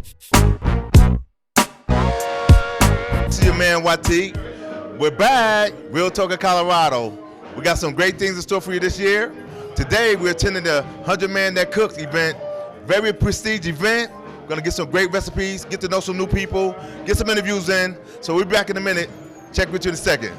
This is your man YT. We're back, Real Talk of Colorado. We got some great things in store for you this year. Today we're attending the 100 Man That Cooks event. Very prestige event. We're gonna get some great recipes, get to know some new people, get some interviews in. So we'll be back in a minute. Check with you in a second.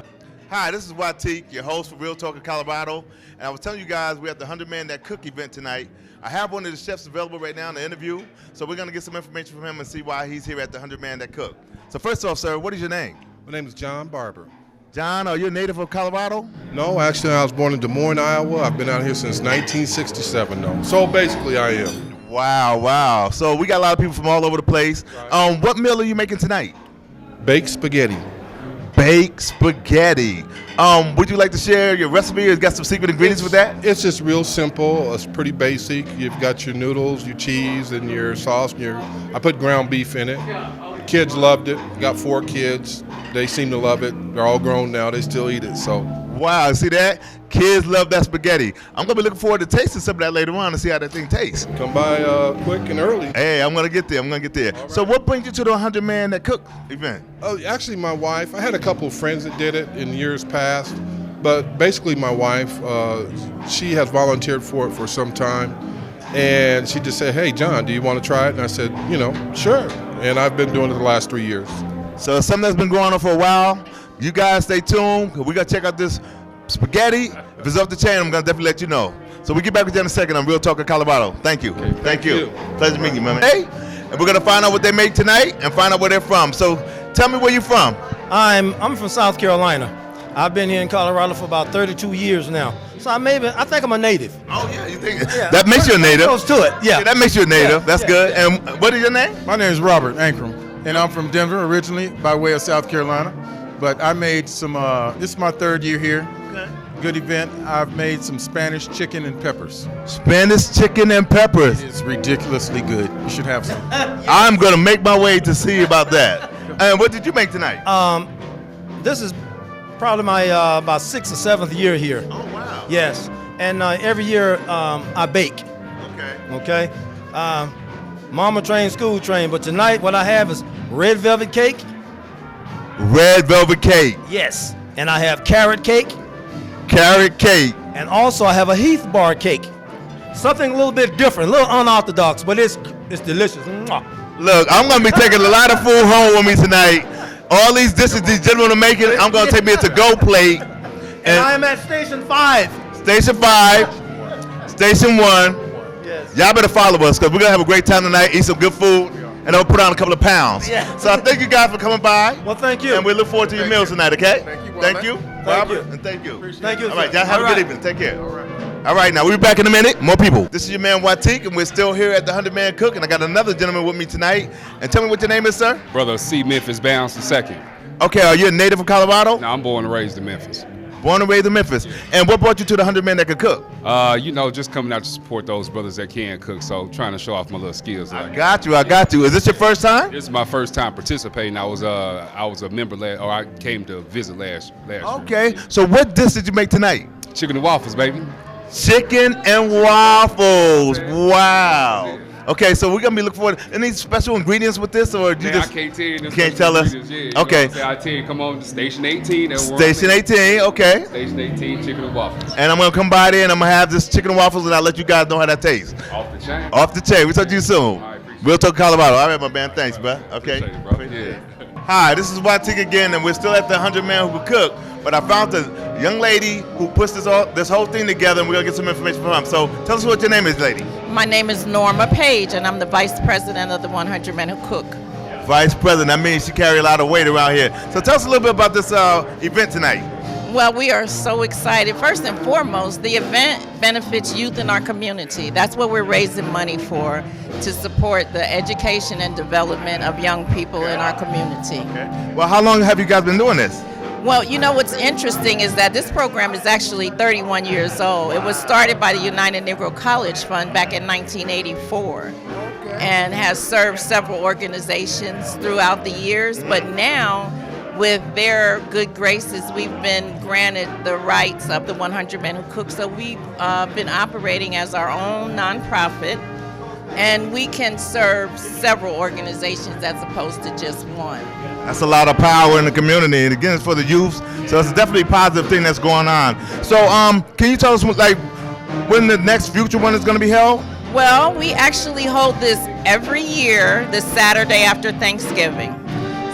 Hi, this is YT, your host for Real Talk of Colorado. And I was telling you guys we're at the 100 Man That Cook event tonight. I have one of the chefs available right now in the interview. So we're gonna get some information from him and see why he's here at the 100 Man That Cook. So first off, sir, what is your name? My name is John Barber. John, are you a native of Colorado? No, actually, I was born in Des Moines, Iowa. I've been out here since 1967, though. So basically, I am. Wow. So we got a lot of people from all over the place. Right. What meal are you making tonight? Baked spaghetti. Baked spaghetti. Would you like to share your recipe or got some secret ingredients with that? It's just real simple. It's pretty basic. You've got your noodles, your cheese, and your sauce. I put ground beef in it. Kids loved it. Got 4 kids. They seem to love it. They're all grown now. They still eat it. So. Wow, see that? Kids love that spaghetti. I'm gonna be looking forward to tasting some of that later on and see how that thing tastes. Come by quick and early. Hey, I'm gonna get there. Right. So what brings you to the 100 Man That Cook event? Oh, actually, my wife. I had a couple of friends that did it in years past, but basically my wife, she has volunteered for it for some time, and she just said, "Hey, John, do you want to try it?" And I said, "Sure." And I've been doing it the last 3 years. So it's something that's been going on for a while. You guys stay tuned. We got to check out this spaghetti. If it's off the chain, I'm going to definitely let you know. So we get back with you in a second on Real Talk of Colorado. Thank you. Okay, thank you. Pleasure meeting you, man. Hey, and we're going to find out what they make tonight and find out where they're from. So tell me where you're from. I'm from South Carolina. I've been here in Colorado for about 32 years now. So I think I'm a native. Oh, yeah, you think that makes you a native? Close to it, yeah. That makes you a native. That's good. And what is your name? My name is Robert Ankrum, and I'm from Denver originally by way of South Carolina. But I made some, this is my 3rd year here. Okay. Good event. I've made some Spanish chicken and peppers. Spanish chicken and peppers. It's ridiculously good. You should have some. I'm going to make my way to see about that. And what did you make tonight? This is probably my about 6th or 7th year here. Oh, wow. Yes. And every year I bake. Okay. Mama trained, school trained. But tonight what I have is red velvet cake. Red velvet cake. Yes. And I have carrot cake. Carrot cake. And also I have a Heath bar cake. Something a little bit different, a little unorthodox, but it's delicious. Mwah. Look, I'm going to be taking a lot of food home with me tonight. All these dishes these gentlemen are making, I'm going to take me a to-go plate. And I am at Station 5. Station 5. Station 1. Yes. Y'all better follow us because we're going to have a great time tonight, eat some good food, and I'll put on a couple of pounds. Yeah. So I thank you guys for coming by. Well, thank you. And we look forward to your meals tonight, okay? Thank you, Robert. you. And thank you. Thank you. All right, y'all have All a good right. evening. Take care. All right, now we'll be back in a minute. More people. This is your man YT, and we're still here at the 100 Man Cook, and I got another gentleman with me tonight. And tell me what your name is, sir? Brother C. Memphis Bounce II. Okay, are you a native of Colorado? Now, I'm born and raised in Memphis. Born and raised in Memphis. And what brought you to the 100 Men That Can Cook? Just coming out to support those brothers that can cook, so trying to show off my little skills. I got you. Is this your first time? This is my first time participating. I was a member I came to visit last year. Okay, so what dish did you make tonight? Chicken and waffles, baby. Chicken and waffles. Wow. Okay, so we're gonna be looking for any special ingredients with this, or you I can't tell you. You can't tell us. Yeah, okay. I tell you, come on to Station 18. Station 18. Okay. Station 18, chicken and waffles. And I'm gonna come by there and I'm gonna have this chicken and waffles, and I'll let you guys know how that tastes. Off the chain. Off the chain. We'll talk to you soon. All right, We'll talk Colorado. All right, my man. Thanks, bro. Okay. Appreciate it, bro. Yeah. Hi, this is YT again, and we're still at the 100 Man Who Could Cook. But I found a young lady who puts this whole thing together, and we're gonna get some information from her. So tell us what your name is, lady. My name is Norma Page, and I'm the Vice President of the 100 Men Who Cook. Vice President. That means she carry a lot of weight around here. So tell us a little bit about this event tonight. Well, we are so excited. First and foremost, the event benefits youth in our community. That's what we're raising money for, to support the education and development of young people in our community. Okay. Well, how long have you guys been doing this? Well, you know what's interesting is that this program is actually 31 years old. It was started by the United Negro College Fund back in 1984 and has served several organizations throughout the years. But now, with their good graces, we've been granted the rights of the 100 Men Who Cook. So we've been operating as our own nonprofit and we can serve several organizations as opposed to just one. That's a lot of power in the community, and again, it's for the youth, so it's definitely a positive thing that's going on. So, can you tell us, like, when the next future one is going to be held? Well, we actually hold this every year, the Saturday after Thanksgiving.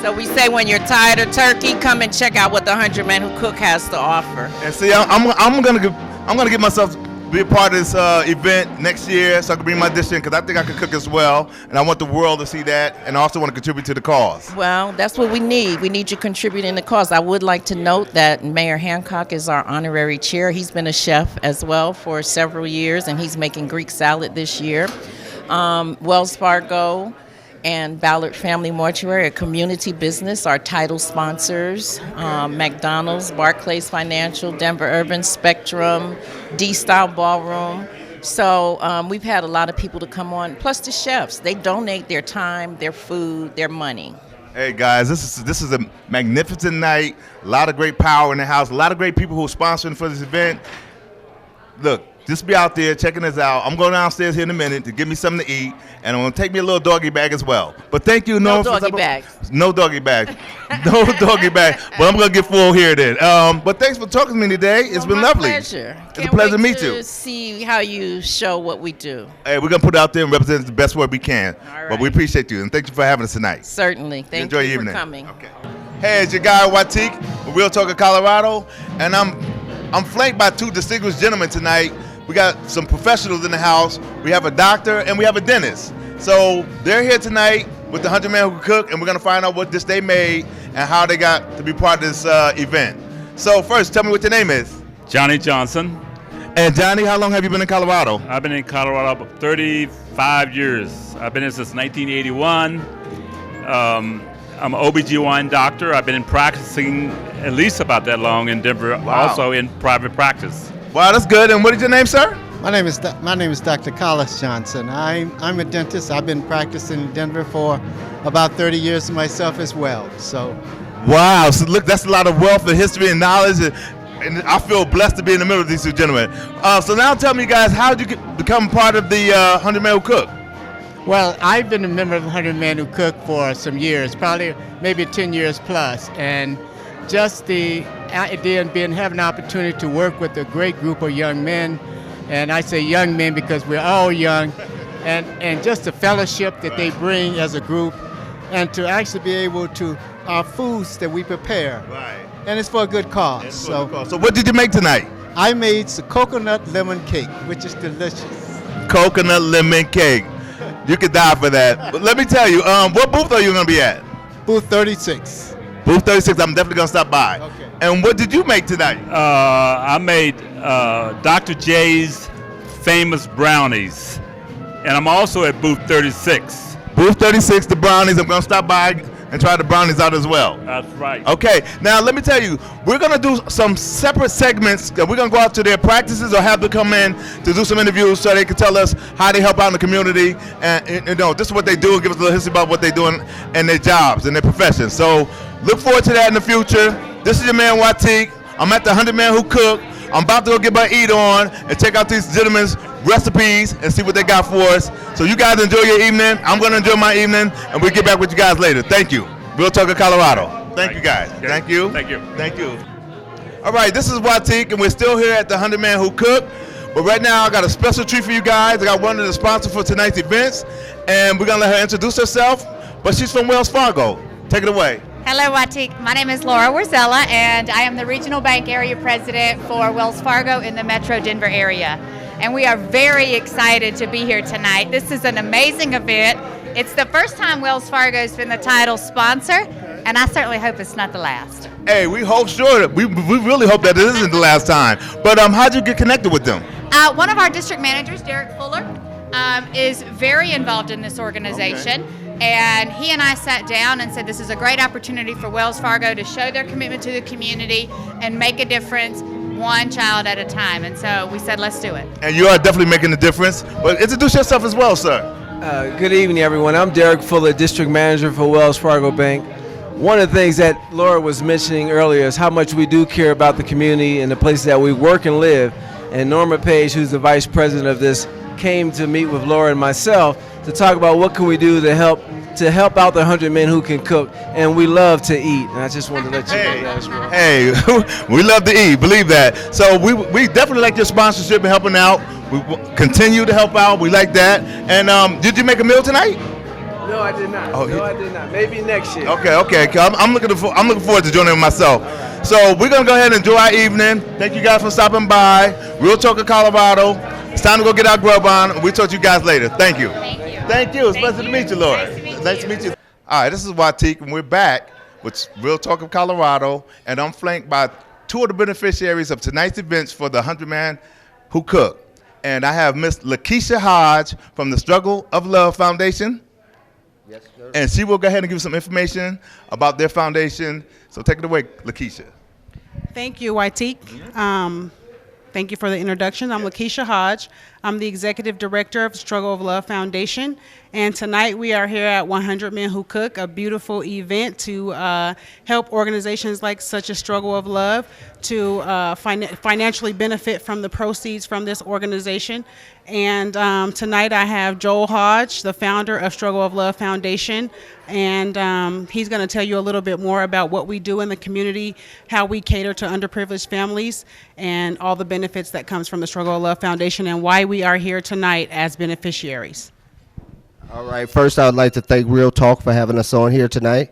So we say when you're tired of turkey, come and check out what the 100 Men Who Cook has to offer. And see, I'm gonna get myself be a part of this event next year, so I can bring my dish in, because I think I can cook as well, and I want the world to see that, and I also want to contribute to the cause. Well, that's what we need. We need you contributing to the cause. I would like to note that Mayor Hancock is our honorary chair. He's been a chef as well for several years, and he's making Greek salad this year. Wells Fargo and Ballard Family Mortuary, a community business, our title sponsors, McDonald's, Barclays Financial, Denver Urban Spectrum, D-Style Ballroom. So we've had a lot of people to come on, plus the chefs. They donate their time, their food, their money. Hey guys, this is a magnificent night. A lot of great power in the house. A lot of great people who are sponsoring for this event. Look, just be out there checking us out. I'm going downstairs here in a minute to get me something to eat, and I'm going to take me a little doggy bag as well. But thank you, No doggy bag. No doggy bag. No doggy bag. But I'm going to get full here then. But thanks for talking to me today. It's been lovely. Pleasure. It's a pleasure to meet you. To see how you show what we do. Hey, we're going to put it out there and represent it the best way we can. All right. But we appreciate you, and thank you for having us tonight. Certainly. Thank Enjoy you your for evening. coming. Okay. Hey, it's your guy Watik from Real Talk of Colorado, and I'm flanked by two distinguished gentlemen tonight. We got some professionals in the house. We have a doctor and we have a dentist. So they're here tonight with the 100 Men Who Cook, and we're gonna find out what dish they made and how they got to be part of this event. So first, tell me what your name is. Johnny Johnson. And Johnny, how long have you been in Colorado? I've been in Colorado about 35 years. I've been here since 1981. I'm an OBGYN doctor. I've been practicing at least about that long in Denver, Wow. also in private practice. Wow, that's good. And what is your name, sir? My name is Dr. Collis Johnson. I'm a dentist. I've been practicing in Denver for about 30 years myself as well. So, Wow, so look, that's a lot of wealth and history and knowledge, and I feel blessed to be in the middle of these two gentlemen. So now tell me, guys, how did you become part of the 100 Men Who Cook? well, I've been a member of the 100 Men Who Cook for some years, probably maybe 10 years plus, and just the idea of having an opportunity to work with a great group of young men, and I say young men because we're all young, and just the fellowship that they bring as a group, and to actually be able to our foods that we prepare, Right. and it's for a good cause. So what did you make tonight? I made some coconut lemon cake, which is delicious. Coconut lemon cake. You could die for that. But let me tell you, what booth are you going to be at? Booth 36. Booth 36. I'm definitely going to stop by. Okay. And what did you make tonight? I made Dr. J's famous brownies, and I'm also at booth 36. Booth 36, the brownies. I'm going to stop by and try the brownies out as well. That's right. Okay, now let me tell you, we're gonna do some separate segments that we're gonna go out to their practices or have them come in to do some interviews so they can tell us how they help out in the community, and you know, this is what they do, and give us a little history about what they're doing and their jobs and their professions. So look forward to that in the future. This is your man Watik. I'm at the 100 Men Who Cook. I'm about to go get my eat on and check out these gentlemen's recipes and see what they got for us. So you guys enjoy your evening. I'm going to enjoy my evening, and we'll get back with you guys later. Thank you. Real Talk of Colorado. Thank you guys. Okay. Thank you. Thank you. Thank you. All right, this is Watik, and we're still here at the 100 Men Who Cook. But right now, I got a special treat for you guys. I got one of the sponsors for tonight's events, and we're going to let her introduce herself. But she's from Wells Fargo. Take it away. Hello, Watik. My name is Laura Warzella, and I am the Regional Bank Area President for Wells Fargo in the Metro Denver area. And we are very excited to be here tonight. This is an amazing event. It's the first time Wells Fargo has been the title sponsor, and I certainly hope it's not the last. Hey, we hope sure. We really hope that it isn't the last time. But how'd you get connected with them? One of our district managers, Derek Fuller, is very involved in this organization. Okay. And he and I sat down and said this is a great opportunity for Wells Fargo to show their commitment to the community and make a difference one child at a time. And so we said, let's do it. And you are definitely making a difference. But introduce yourself as well, sir. Good evening, everyone. I'm Derek Fuller, District Manager for Wells Fargo Bank. One of the things that Laura was mentioning earlier is how much we do care about the community and the places that we work and live. And Norma Page, who's the Vice President of this, came to meet with Laura and myself to talk about what can we do to help out the 100 men who can cook, and we love to eat. And I just wanted to let you know that as well. Hey, we love to eat, believe that. So we definitely like your sponsorship and helping out. We continue to help out. We like that. And did you make a meal tonight? No, I did not. Oh, I did not. Maybe next year. Okay. I'm looking forward to joining myself. Right. So we're gonna go ahead and enjoy our evening. Thank you guys for stopping by. Real Talk of Colorado. It's time to go get our grub on. We'll talk to you guys later. Thank you. Thank you. It's a pleasure to meet you, Laura. Nice to meet you. All right, this is Watik, and we're back with Real Talk of Colorado, and I'm flanked by two of the beneficiaries of tonight's events for the 100 Man Who Cook. And I have Miss Lakeisha Hodge from the Struggle of Love Foundation. Yes, sir. And she will go ahead and give some information about their foundation. So take it away, Lakeisha. Thank you, Watik. Thank you for the introduction. I'm Lakeisha Hodge. I'm the Executive Director of Struggle of Love Foundation. And tonight we are here at 100 Men Who Cook, a beautiful event to help organizations like such as Struggle of Love to financially benefit from the proceeds from this organization. And tonight I have Joel Hodge, the founder of Struggle of Love Foundation. And he's going to tell you a little bit more about what we do in the community, how we cater to underprivileged families, and all the benefits that comes from the Struggle of Love Foundation and why we are here tonight as beneficiaries. All right, first I would like to thank Real Talk for having us on here tonight.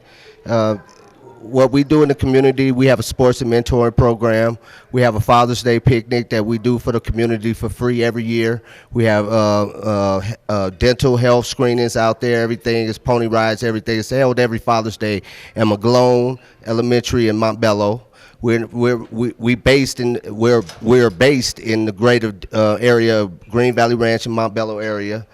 What we do in the community, we have a sports and mentoring program. We have a Father's Day picnic that we do for the community for free every year. We have dental health screenings out there. Everything is pony rides. Everything is held every Father's Day at McGlone Elementary in Montbello. We're based in the greater area of Green Valley Ranch and Montbello area.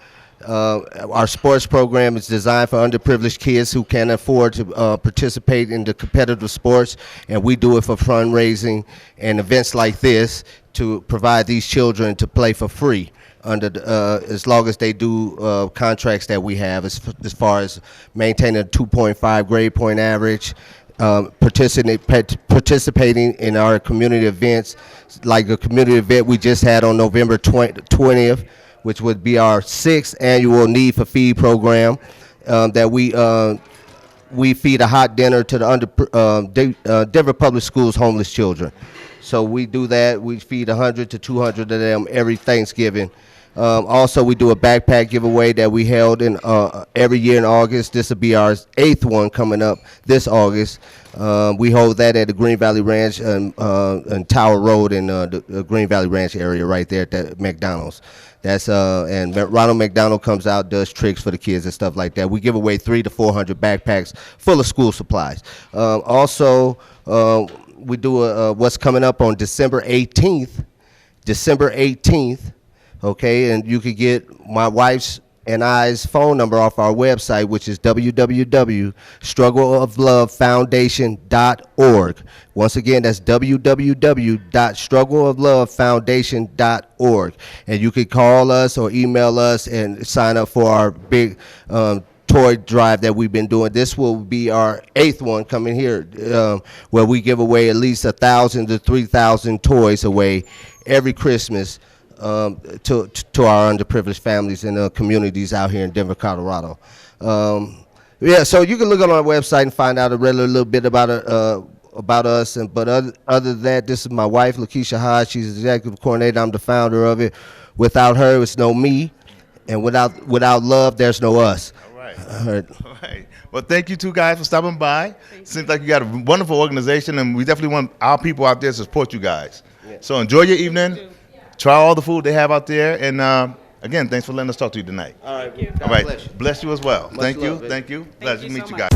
Our sports program is designed for underprivileged kids who can't afford to participate in the competitive sports, and we do it for fundraising and events like this to provide these children to play for free under as long as they do contracts that we have as far as maintaining a 2.5 grade point average, participating in our community events, like the community event we just had on November 20th, which would be our 6th annual Need for Feed program, that we feed a hot dinner to the Denver Public Schools homeless children. So we do that. We feed 100 to 200 of them every Thanksgiving. Also, we do a backpack giveaway that we held in every year in August. This will be our 8th one coming up this August. We hold that at the Green Valley Ranch and Tower Road in the Green Valley Ranch area right there at the McDonald's. That's and Ronald McDonald comes out, does tricks for the kids and stuff like that. We give away 300 to 400 backpacks full of school supplies. Also, we do what's coming up on December 18th. Okay, and you could get my wife's and I's phone number off our website, which is www.struggleoflovefoundation.org. Once again, that's www.struggleoflovefoundation.org. And you can call us or email us and sign up for our big toy drive that we've been doing. This will be our 8th one coming here, where we give away at least 1,000 to 3,000 toys away every Christmas to our underprivileged families and communities out here in Denver, Colorado. Yeah, so you can look on our website and find out a little bit about us. But other than that, this is my wife, Lakeisha Hodge. She's the executive coordinator. I'm the founder of it. Without her, it's no me, and without love, there's no us. All right. Well, thank you two guys for stopping by. Seems like you got a wonderful organization, and we definitely want our people out there to support you guys. Yeah. So enjoy your evening. Try all the food they have out there, and again, thanks for letting us talk to you tonight. All right. All right. Bless you as well. Thank you. Thank you. Pleasure to meet you guys.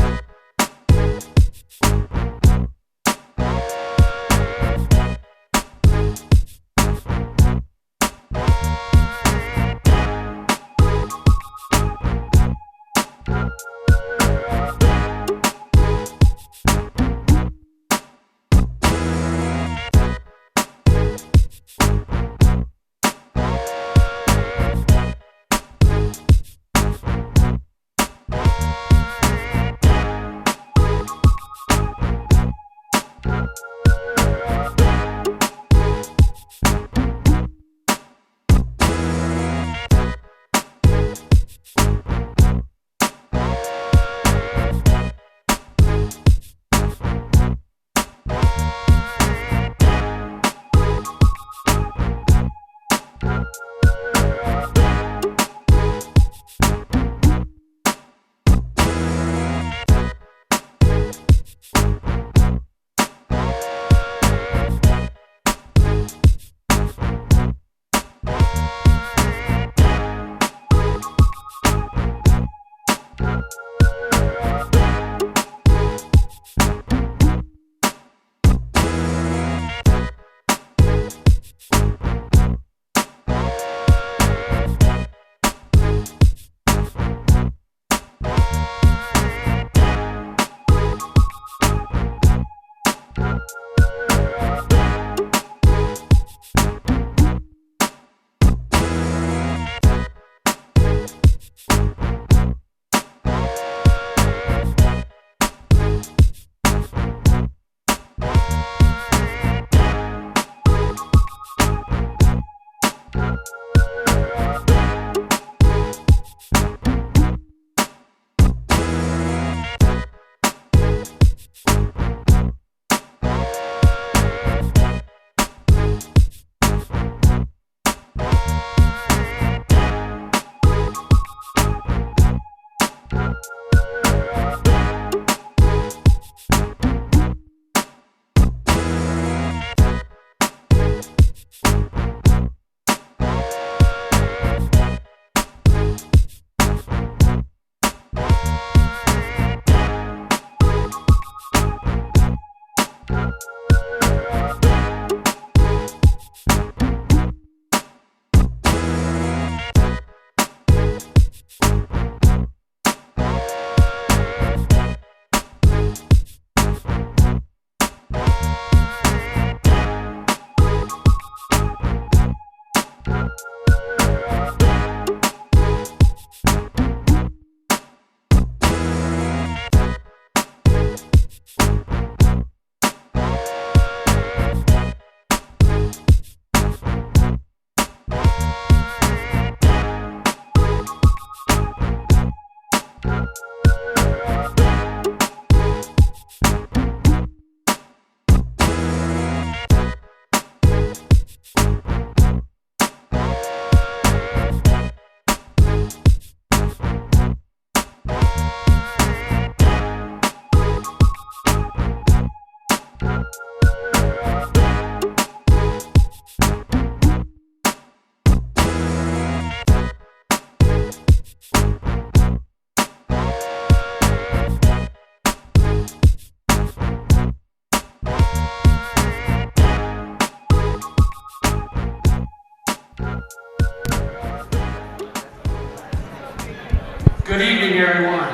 Good evening, everyone.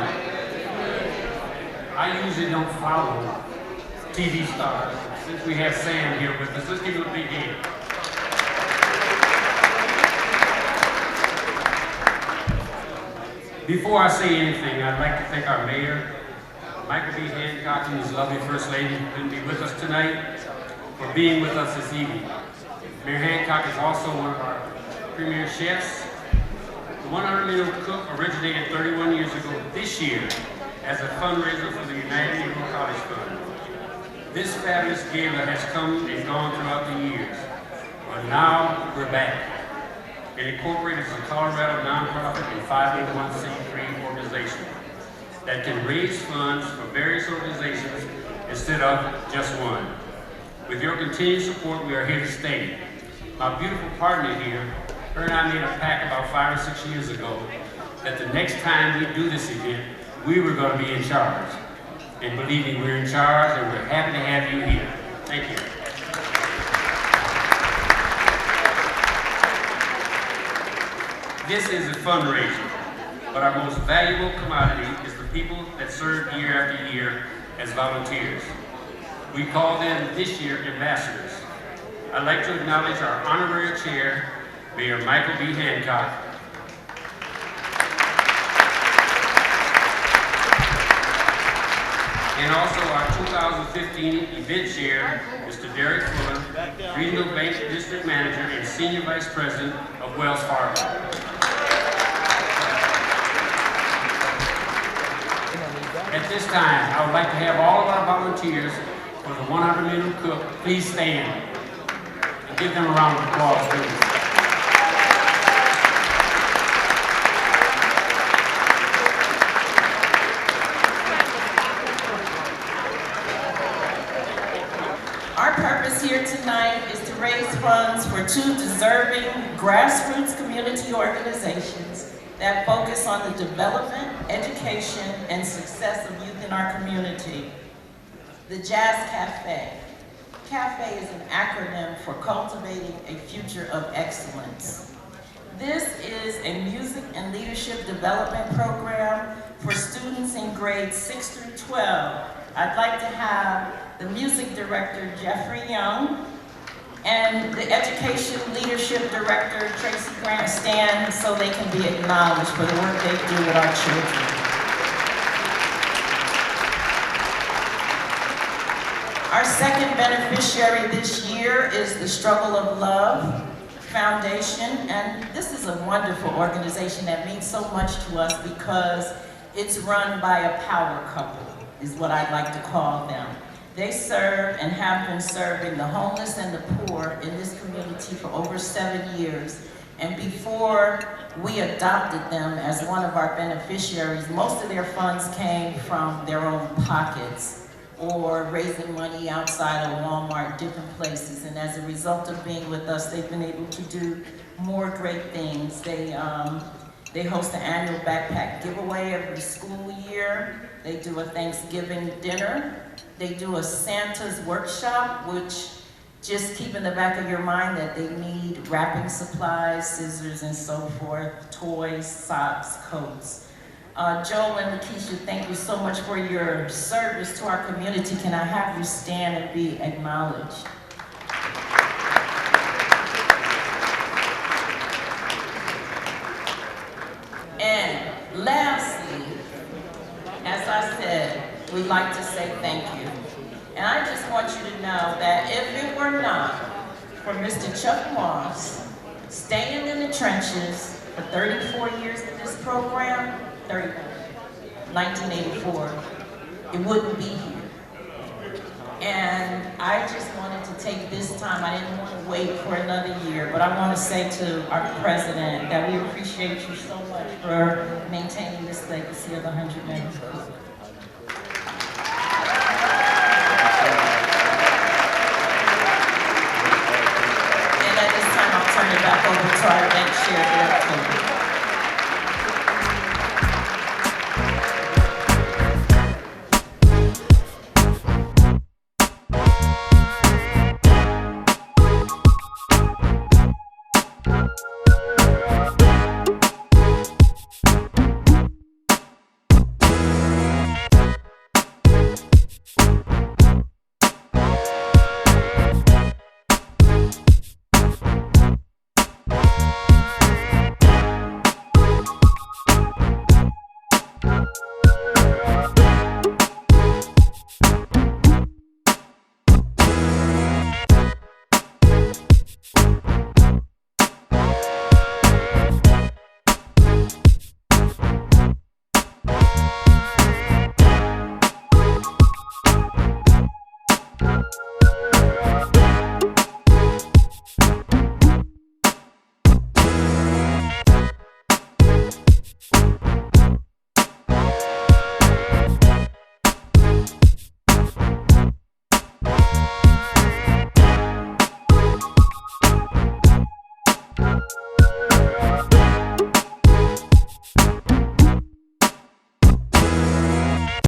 I usually don't follow TV stars. Since we have Sam here with us, let's give him a big hand. Before I say anything, I'd like to thank our mayor, Michael B. Hancock, and his lovely First Lady, who couldn't be with us tonight, for being with us this evening. Mayor Hancock is also one of our premier chefs. The 100 Meal Cook originated 31 years ago this year as a fundraiser for the United Negro College Fund. This fabulous gala has come and gone throughout the years, but now we're back. It incorporates a Colorado nonprofit and 501c3 organization that can raise funds for various organizations instead of just one. With your continued support, we are here to stay. My beautiful partner here, her and I made a pact about 5 or 6 years ago that the next time we do this event, we were going to be in charge. And believe me, we're in charge and we're happy to have you here. Thank you. This is a fundraiser, but our most valuable commodity is the people that serve year after year as volunteers. We call them this year ambassadors. I'd like to acknowledge our honorary chair, Mayor Michael B. Hancock, and also our 2015 event chair, Mr. Derek Fuller, Regional Bank District Manager and Senior Vice President of Wells Fargo. At this time, I would like to have all of our volunteers for the 100 Meal Cook please stand and give them a round of applause, please. Our purpose here tonight is to raise funds for 2 deserving grassroots community organizations that focus on the development, education, and success of youth in our community. The Jazz Cafe. CAFE is an acronym for Cultivating a Future of Excellence. This is a music and leadership development program for students in grades 6 through 12. I'd like to have the music director, Jeffrey Young, and the education leadership director, Tracy Grant, stand so they can be acknowledged for the work they do with our children. Our second beneficiary this year is the Struggle of Love Foundation, and this is a wonderful organization that means so much to us because it's run by a power couple, is what I'd like to call them. They serve and have been serving the homeless and the poor in this community for over 7 years. And before we adopted them as one of our beneficiaries, most of their funds came from their own pockets or raising money outside of Walmart, different places. And as a result of being with us, they've been able to do more great things. They host an annual backpack giveaway every school year. They do a Thanksgiving dinner. They do a Santa's workshop, which just keep in the back of your mind that they need wrapping supplies, scissors and so forth, toys, socks, coats. Joel and Lakeisha, thank you so much for your service to our community. Can I have you stand and be acknowledged? And lastly, as I said, we'd like to say thank you. And I just want you to know that if it were not for Mr. Chuck Moss staying in the trenches for 34 years in this program, 1984, it wouldn't be here. And I just wanted to take this time, I didn't want to wait for another year, but I want to say to our president that we appreciate you so much for maintaining this legacy of the 100 Men Who Cook. And at this time, I'll turn it back over to our bank chair, Director.